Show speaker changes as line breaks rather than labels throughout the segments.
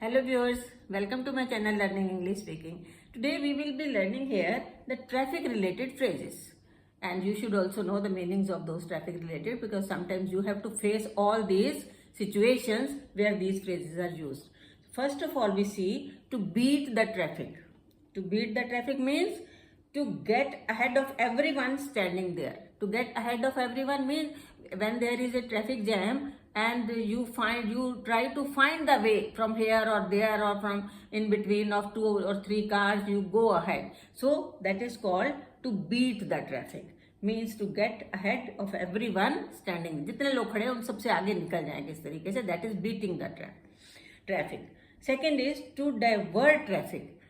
Hello viewers, welcome to my channel Learning English Speaking. Today we will be learning here the traffic related phrases. And you should also know the meanings of those traffic related because sometimes you have to face all these situations where these phrases are used. First of all, we see to beat the traffic. To beat the traffic means to get ahead of everyone standing there. To get ahead of everyone means when there is a traffic jam and you try to find the way from here or there or from in between of two or three cars, you go ahead. So that is called to beat the traffic. Means to get ahead of everyone standing. जितने लोग खड़े हैं उन सबसे आगे निकल जाएंगे इस तरीके से. That is beating the traffic. Second is to divert traffic.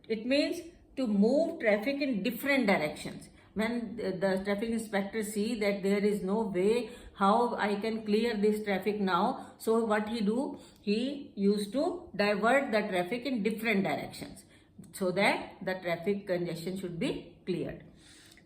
It means to move traffic in different directions. When the traffic inspector see that there is no way how I can clear this traffic now, so what he do? He used to divert the traffic in different directions so that the traffic congestion should be cleared.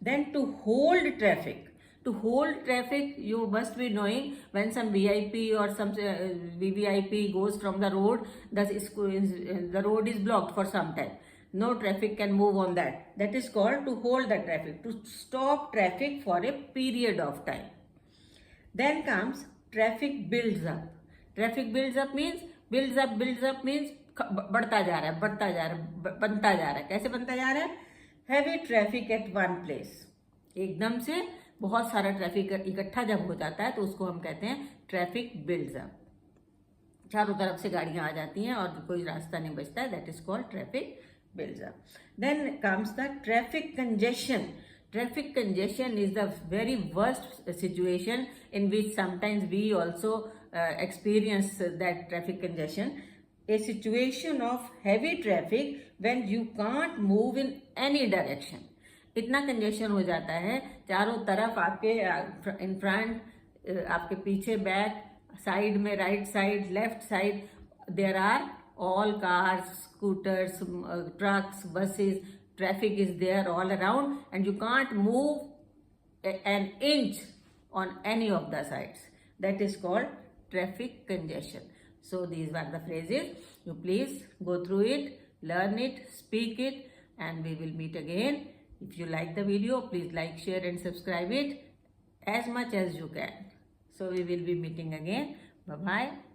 Then to hold traffic. To hold traffic, you must be knowing when some VIP or some VVIP goes from the road, the road is blocked for some time. No traffic can move on that. That is called to hold the traffic, to stop traffic for a period of time. Then comes traffic builds up. Traffic builds up means बढ़ता जा रहा है, बनता जा रहा है. कैसे बनता जा रहा है? Heavy traffic at one place. एकदम से बहुत सारा ट्रैफिक इकट्ठा जब हो जाता है तो उसको हम कहते हैं ट्रैफिक बिल्ड्स अप. चारों तरफ से गाड़ियां आ जाती हैं और कोई रास्ता नहीं बचता है. That is called traffic builds up. Then comes the traffic congestion. Traffic congestion is the very worst situation in which sometimes we also experience that traffic congestion. A situation of heavy traffic when you can't move in any direction. इतना congestion हो जाता है चारों तरफ आपके इन front, आपके पीछे back side में, right side, left side, there are all cars, scooters, trucks, buses, traffic is there all around and you can't move an inch on any of the sides. That is called traffic congestion. So these were the phrases. You please go through it, learn it, speak it, and we will meet again. If you like the video, please like, share and subscribe it as much as you can. So we will be meeting again. Bye-bye.